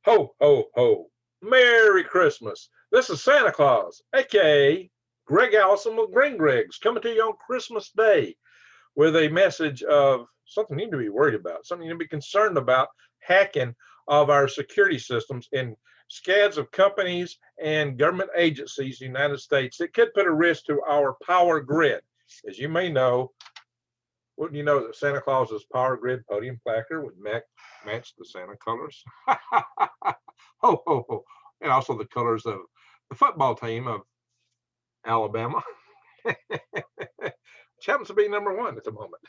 Ho, ho, ho. Merry Christmas. This is Santa Claus, aka Greg Allison with Green Gregs, coming to you on Christmas Day with a message of something you need to be worried about, something you need to be concerned about, hacking of our security systems in SCADs of companies and government agencies in the United States that could put a risk to our power grid. As you may know, wouldn't you know that Santa Claus's power grid podium placard would match the Santa colors? Ho, ho, ho. And also the colors of the football team of Alabama, which happens to be #1 at the moment.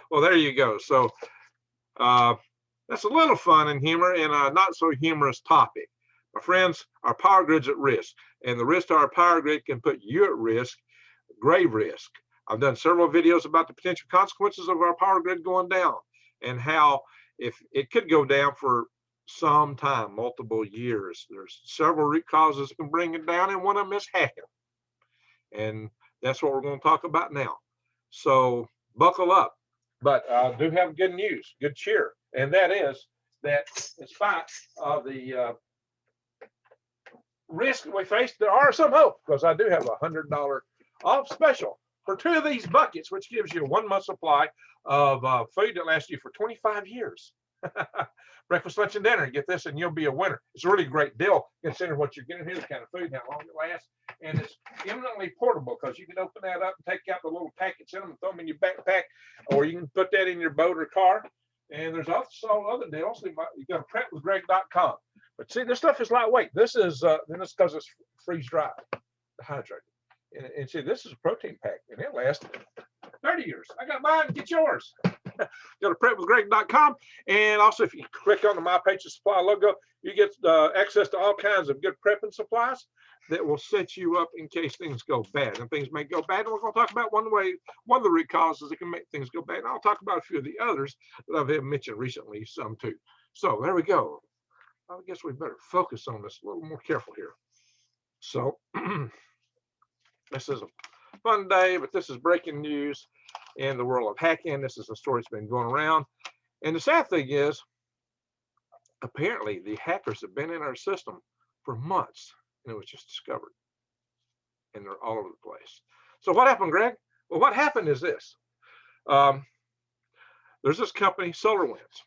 Well, there you go. So that's a little fun and humor in a not so humorous topic. My friends, our power grid's at risk, and the risk to our power grid can put you at risk, grave risk. I've done several videos about the potential consequences of our power grid going down and how if it could go down for some time, multiple years. There's several root causes that can bring it down, and one of them is hacking. And that's what we're going to talk about now. So buckle up. But I do have good news, good cheer, and that is that in spite of the risk we face, there are some hope, because I do have a $100 off special for 2 of these buckets, which gives you a 1 month supply of food that lasts you for 25 years. Breakfast, lunch, and dinner. Get this, and you'll be a winner. It's a really great deal considering what you're getting here, the kind of food, how long it lasts, and it's eminently portable because you can open that up and take out the little packets in them and throw them in your backpack, or you can put that in your boat or car. And there's also other deals. You go to prepwithgreg.com. But see, this stuff is lightweight. This is then it's because it's freeze dried, dehydrated. And see, this is a protein pack, and it lasts 30 years. I got mine. Get yours. Go to prepwithgreg.com, and also if you click on the My Patriot Supply logo, you get access to all kinds of good prepping supplies that will set you up in case things go bad. And things may go bad, and we're going to talk about one of the root causes that can make things go bad. And I'll talk about a few of the others that I've mentioned recently, some too. So there we go. I guess we better focus on this a little more careful here. So this is a fun day, but this is breaking news in the world of hacking. This is a story that's been going around. And the sad thing is, apparently the hackers have been in our system for months, and it was just discovered. And they're all over the place. So what happened, Greg? Well, what happened is this. There's this company, SolarWinds.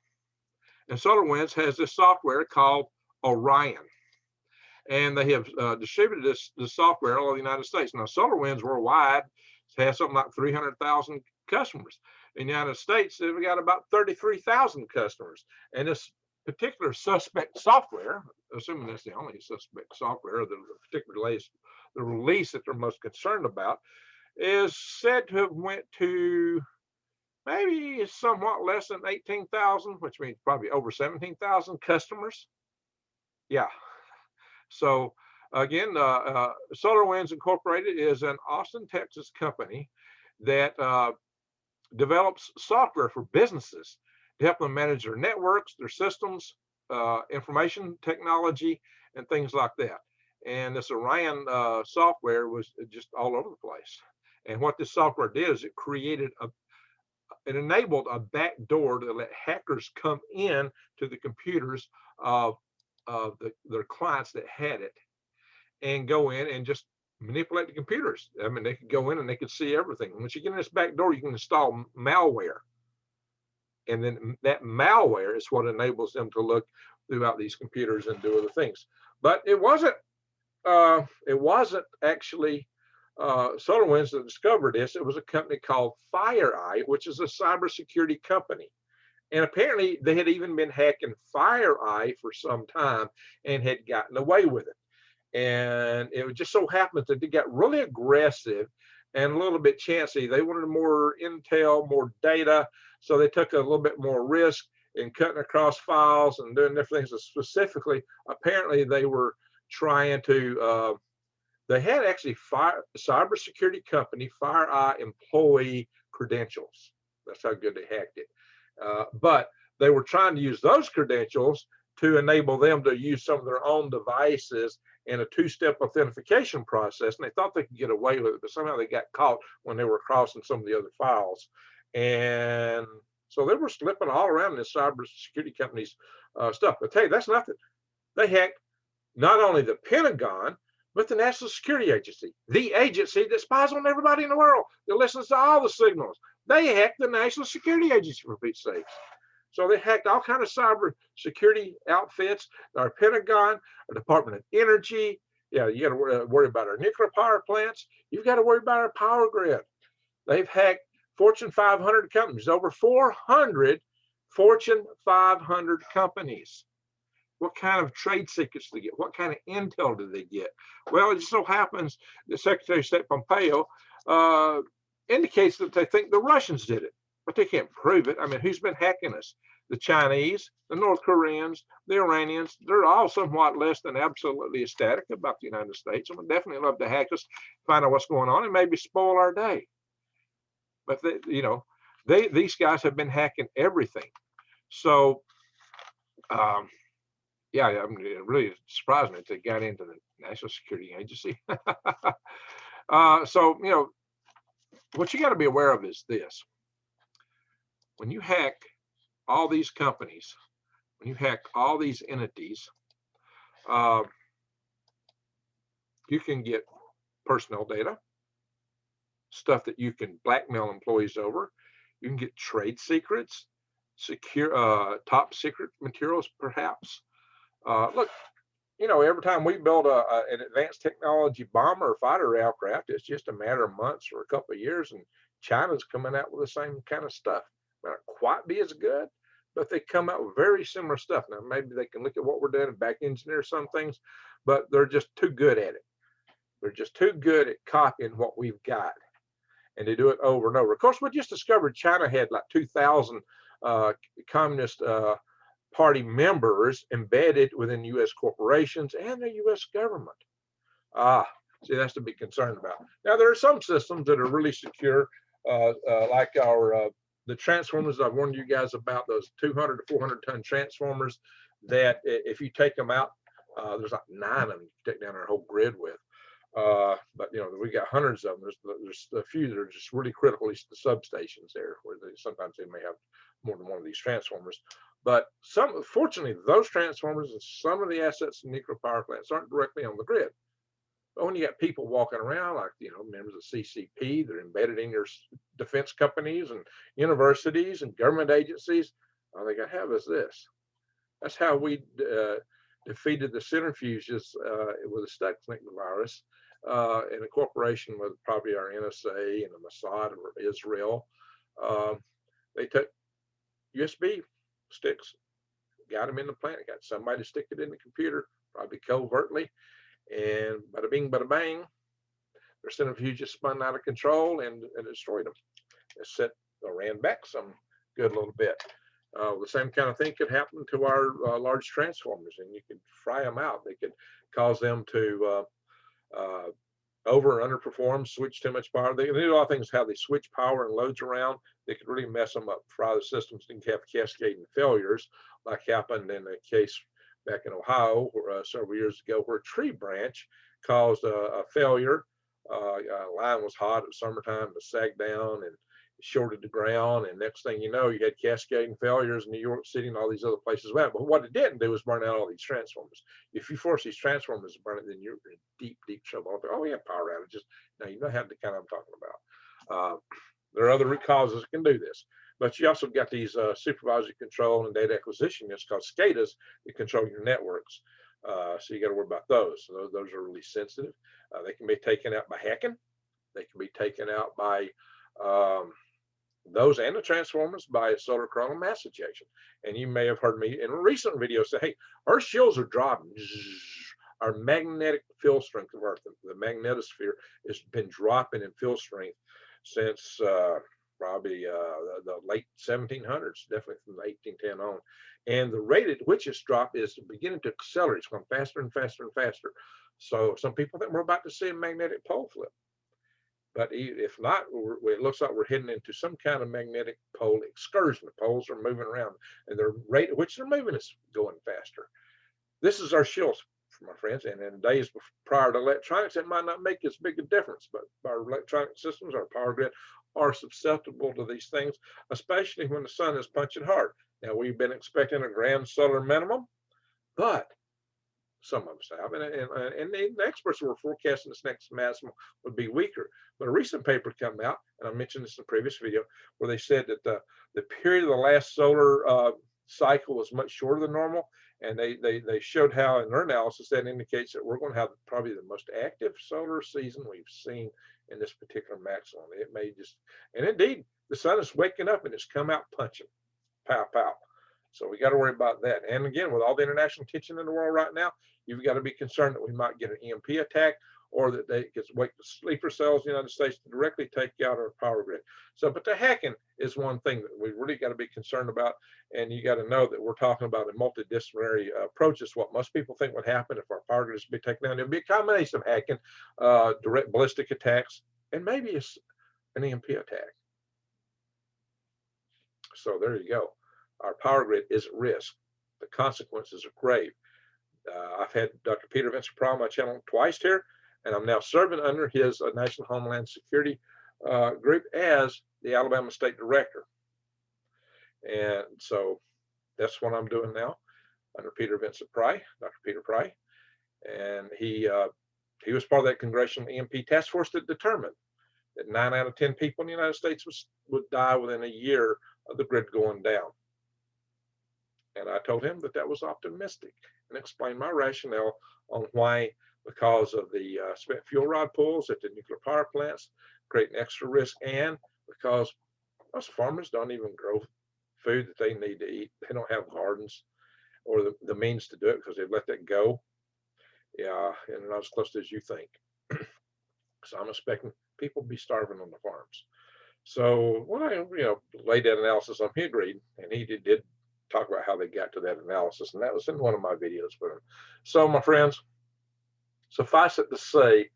And SolarWinds has this software called Orion. And they have distributed this software all over the United States. Now, SolarWinds worldwide has something like 300,000 customers. In the United States, they've got about 33,000 customers. And this particular suspect software, assuming that's the only suspect software, the release that they're most concerned about, is said to have went to maybe somewhat less than 18,000, which means probably over 17,000 customers. Yeah. So again, SolarWinds Incorporated is an Austin, Texas company that develops software for businesses to help them manage their networks, their systems, information technology, and things like that. And this Orion software was just all over the place. And what this software did is it enabled a back door to let hackers come in to the computers of their clients that had it, and go in and just manipulate the computers. I mean, they could go in and they could see everything. Once you get in this back door, you can install malware. And then that malware is what enables them to look throughout these computers and do other things. But it wasn't actually SolarWinds that discovered this. It was a company called FireEye, which is a cybersecurity company. And apparently they had even been hacking FireEye for some time and had gotten away with it. And it just so happened that they got really aggressive and a little bit chancy. They wanted more intel, more data. So they took a little bit more risk in cutting across files and doing different things. Specifically, apparently they were trying to, they had actually cybersecurity company FireEye employee credentials. That's how good they hacked it. But they were trying to use those credentials to enable them to use some of their own devices in a 2-step authentication process. And they thought they could get away with it, but somehow they got caught when they were crossing some of the other files. And So they were slipping all around this cybersecurity company's stuff. But hey, that's nothing. They hacked not only the Pentagon, but the National Security Agency, the agency that spies on everybody in the world, that listens to all the signals. They hacked the National Security Agency, for Pete's sake. So they hacked all kinds of cyber security outfits, our Pentagon, our Department of Energy. Yeah, you got to worry about our nuclear power plants. You've got to worry about our power grid. They've hacked Fortune 500 companies, over 400 Fortune 500 companies. What kind of trade secrets do they get? What kind of intel do they get? Well, it just so happens that Secretary of State Pompeo indicates that they think the Russians did it, but they can't prove it. I mean, who's been hacking us? The Chinese, the North Koreans, the Iranians. They're all somewhat less than absolutely ecstatic about the United States, and would definitely love to hack us, find out what's going on, and maybe spoil our day. But they, you know, these guys have been hacking everything. So, yeah, I mean, it really surprised me that they got into the National Security Agency. So, you know, what you got to be aware of is this. When you hack all these companies, when you hack all these entities, you can get personnel data, stuff that you can blackmail employees over. You can get trade secrets, secure, top secret materials, perhaps. Look, you know, every time we build an advanced technology bomber or fighter aircraft, it's just a matter of months or a couple of years, and China's coming out with the same kind of stuff. May not quite be as good, but they come out with very similar stuff. Now, maybe they can look at what we're doing and back engineer some things, but they're just too good at it. They're just too good at copying what we've got, and they do it over and over. Of course, we just discovered China had like 2,000 communist party members embedded within U.S. corporations and the U.S. government. See, that's to be concerned about. Now, there are some systems that are really secure, like the transformers I've warned you guys about, those 200 to 400 ton transformers that if you take them out, there's like 9 of them you can take down our whole grid with. But you know, we got hundreds of them. There's a few that are just really critical, at least the substations there, where sometimes they may have more than one of these transformers. But fortunately, those transformers and some of the assets in nuclear power plants aren't directly on the grid. But when you got people walking around, like, you know, members of CCP, they're embedded in your defense companies and universities and government agencies, all they got to have is this. That's how we defeated the centrifuges with the Stuxnet virus in a cooperation with probably our NSA and the Mossad of Israel. They took USB sticks, got them in the plant, got somebody to stick it in the computer, probably covertly, and bada bing, bada bang, their centrifuge just spun out of control and destroyed them. It ran back some good little bit. The same kind of thing could happen to our large transformers, and you could fry them out. They could cause them to over or underperform, switch too much power. They do a lot of things, how they switch power and loads around. They could really mess them up, fry the systems, and have cascading failures, like happened in a case back in Ohio several years ago, where a tree branch caused a failure. A line was hot, it was summertime, it sagged down and shorted the ground, and next thing you know, you had cascading failures in New York City and all these other places. But what it didn't do was burn out all these transformers. If you force these transformers to burn it, then you're in deep, deep trouble. Oh, we have power outages. Now, you know how the kind I'm talking about. There are other root causes that can do this, but you also got these supervisory control and data acquisition units called SCADAs that control your networks. So you got to worry about those. So those are really sensitive. They can be taken out by hacking. They can be taken out by those and the transformers by solar coronal mass ejection. And you may have heard me in a recent video say, hey, our shields are dropping. Our magnetic field strength of Earth, the magnetosphere, has been dropping in field strength since probably the late 1700s, definitely from 1810 on. And the rate at which it's dropped is beginning to accelerate. It's going faster and faster and faster. So some people think we're about to see a magnetic pole flip. But if not, it looks like we're heading into some kind of magnetic pole excursion. The poles are moving around, and the rate at which they're moving is going faster. This is our shields, my friends. And in days prior to electronics, it might not make as big a difference, but our electronic systems, our power grid, are susceptible to these things, especially when the sun is punching hard. Now, we've been expecting a grand solar minimum, but some of us have, and the experts were forecasting this next maximum would be weaker. But a recent paper came out, and I mentioned this in a previous video, where they said that the period of the last solar cycle was much shorter than normal, and they showed how in their analysis that indicates that we're going to have probably the most active solar season we've seen in this particular maximum. It may just, and indeed, the sun is waking up and it's come out punching, pow pow. So we got to worry about that. And again, with all the international tension in the world right now, you've got to be concerned that we might get an EMP attack, or that they could wake the sleeper cells in the United States to directly take out our power grid. So, but the hacking is one thing that we really got to be concerned about. And you got to know that we're talking about a multidisciplinary approach. It's what most people think would happen if our power grid is to be taken down. It'll be a combination of hacking, direct ballistic attacks, and maybe an EMP attack. So there you go. Our power grid is at risk. The consequences are grave. I've had Dr. Peter Vincent Pry on my channel twice here, and I'm now serving under his National Homeland Security group as the Alabama State Director. And so that's what I'm doing now under Peter Vincent Pry, Dr. Peter Pry. And he was part of that Congressional EMP Task Force that determined that 9 out of 10 people in the United States would die within a year of the grid going down. And I told him that that was optimistic, and explained my rationale on why, because of the spent fuel rod pools at the nuclear power plants, creating extra risk, and because most farmers don't even grow food that they need to eat. They don't have gardens or the means to do it because they've let that go. Yeah, and they're not as close as you think. So I'm expecting people to be starving on the farms. So when I laid that analysis on, he agreed, and he did talk about how they got to that analysis, and that was in one of my videos with him. So my friends, suffice it to say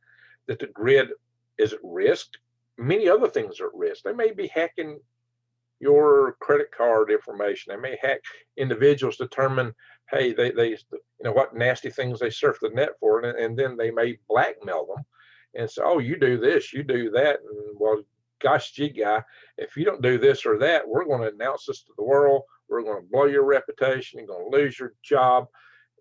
that the grid is at risk. Many other things are at risk. They may be hacking your credit card information. They may hack individuals, determine, hey, they what nasty things they surf the net for, and then they may blackmail them and say, oh, you do this, you do that, and well, gosh gee, guy, if you don't do this or that, we're going to announce this to the world. We're going to blow your reputation. You're going to lose your job.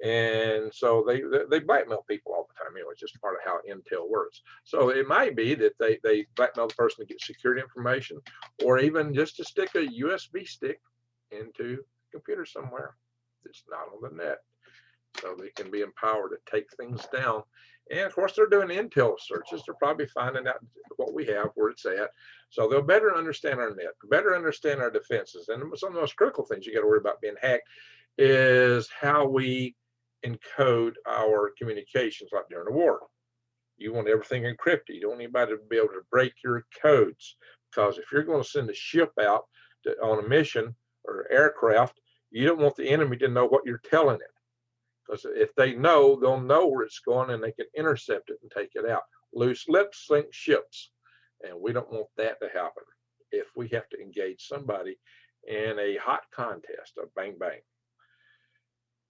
And so they blackmail people all the time. It's just part of how intel works. So it might be that they blackmail the person to get security information, or even just to stick a USB stick into a computer somewhere that's not on the net, so they can be empowered to take things down. And of course, they're doing intel searches. They're probably finding out what we have, where it's at. So they'll better understand our net, better understand our defenses. And some of the most critical things you got to worry about being hacked is how we encode our communications, like during the war. You want everything encrypted. You don't want anybody to be able to break your codes, because if you're going to send a ship out on a mission or aircraft, you don't want the enemy to know what you're telling it. Because if they know, they'll know where it's going, and they can intercept it and take it out. Loose lips sink ships, and we don't want that to happen if we have to engage somebody in a hot contest of bang bang.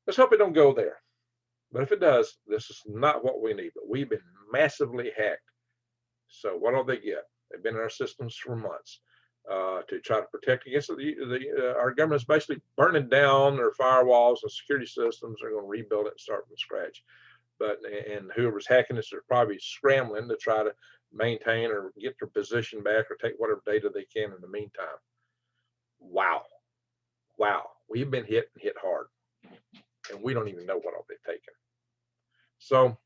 Let's hope it don't go there. But if it does, this is not what we need. But we've been massively hacked. So what do they get? They've been in our systems for months to try to protect against our government's basically burning down their firewalls and security systems. They're going to rebuild it and start from scratch. And whoever's hacking this are probably scrambling to try to maintain or get their position back or take whatever data they can in the meantime. Wow. We've been hit and hit hard, and we don't even know what all they've taken. So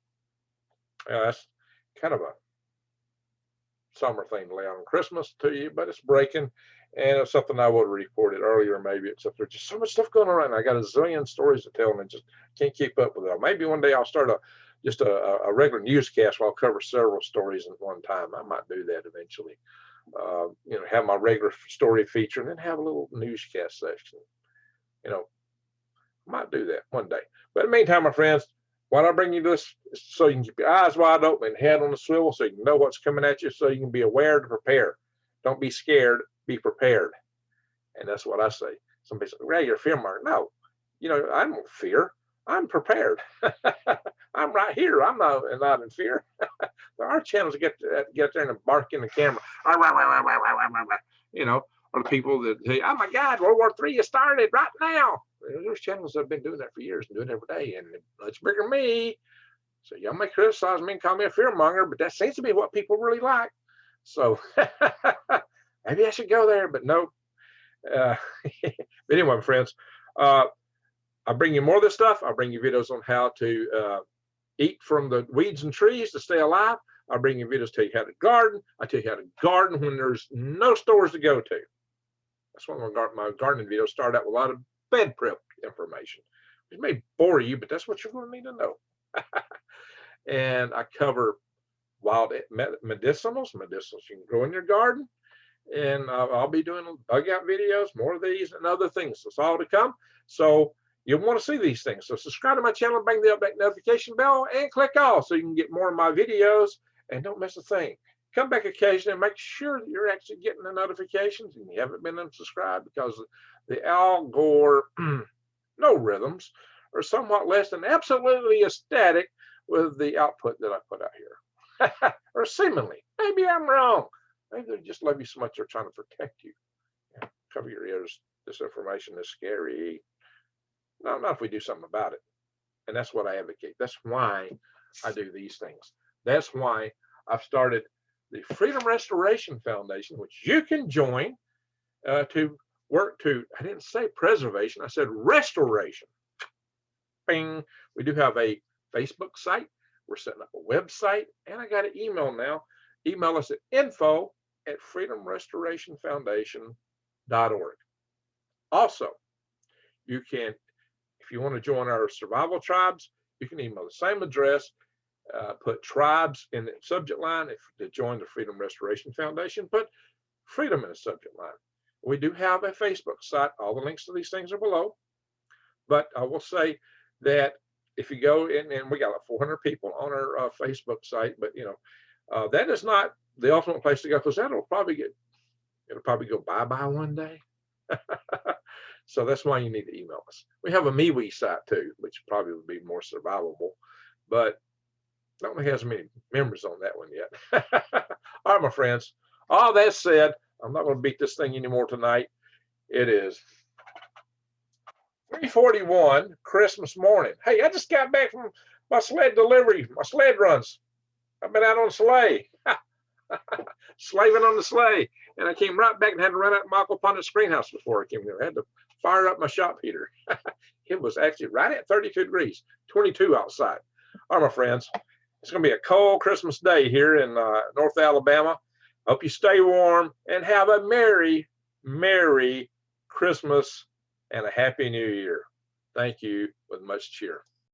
that's kind of a summer thing to lay on Christmas to you, but it's breaking, and it's something I would have reported earlier maybe, except there's just so much stuff going on. I got a zillion stories to tell, and I just can't keep up with it. Maybe one day I'll start just a regular newscast where I'll cover several stories at one time. I might do that eventually. Have my regular story feature and then have a little newscast section. I might do that one day. But in the meantime, my friends, why do I bring you this? So you can keep your eyes wide open and head on the swivel, so you can know what's coming at you, so you can be aware to prepare. Don't be scared, be prepared. And that's what I say. Somebody says, "Ray, you're a fear mark." No, I don't fear. I'm prepared. I'm right here. I'm not in fear. There are channels that get there and bark in the camera. You know, or the people that say, "Oh my God, World War III has started right now." There's channels that have been doing that for years and doing it every day, and much bigger than me. So y'all may criticize me and call me a fearmonger, but that seems to be what people really like. So maybe I should go there, but no. But anyway, my friends, I bring you more of this stuff. I'll bring you videos on how to eat from the weeds and trees to stay alive. I'll bring you videos to tell you how to garden. I tell you how to garden when there's no stores to go to. That's one of my gardening videos start out with a lot of bed prep information. It may bore you, but that's what you're going to need to know. And I cover wild medicinals you can grow in your garden. And I'll be doing bug out videos, more of these and other things. It's all to come. So you'll want to see these things. So subscribe to my channel, bang the update notification bell, and click all so you can get more of my videos and don't miss a thing. Come back occasionally and make sure that you're actually getting the notifications and you haven't been unsubscribed, because the Al Gore no rhythms are somewhat less than absolutely ecstatic with the output that I put out here. Or seemingly. Maybe I'm wrong. Maybe they just love you so much they're trying to protect you. Yeah, cover your ears. This information is scary. No, not if we do something about it. And that's what I advocate. That's why I do these things. That's why I've started the Freedom Restoration Foundation, which you can join to work to, I didn't say preservation, I said restoration. Bing. We do have a Facebook site. We're setting up a website, and I got an email now. Email us at info@freedomrestorationfoundation.org. Also, you can, if you want to join our survival tribes, you can email the same address, put tribes in the subject line. If to join the Freedom Restoration Foundation, put freedom in the subject line. We do have a Facebook site. All the links to these things are below. But I will say that if you go in, and we got like 400 people on our Facebook site, but you know, that is not the ultimate place to go, because it'll probably go bye-bye one day. So that's why you need to email us. We have a MeWe site too, which probably would be more survivable, but don't have as many members on that one yet. All right, my friends. All that said, I'm not going to beat this thing anymore tonight. It is 3:41 Christmas morning. Hey, I just got back from my sled delivery, my sled runs. I've been out on sleigh, slaving on the sleigh, and I came right back and had to run out to Michael Pundit's greenhouse before I came here. I had to fire up my shop heater. It was actually right at 32 degrees, 22 outside. All right, my friends, it's going to be a cold Christmas day here in North Alabama. Hope you stay warm and have a merry, merry Christmas and a happy New Year. Thank you with much cheer.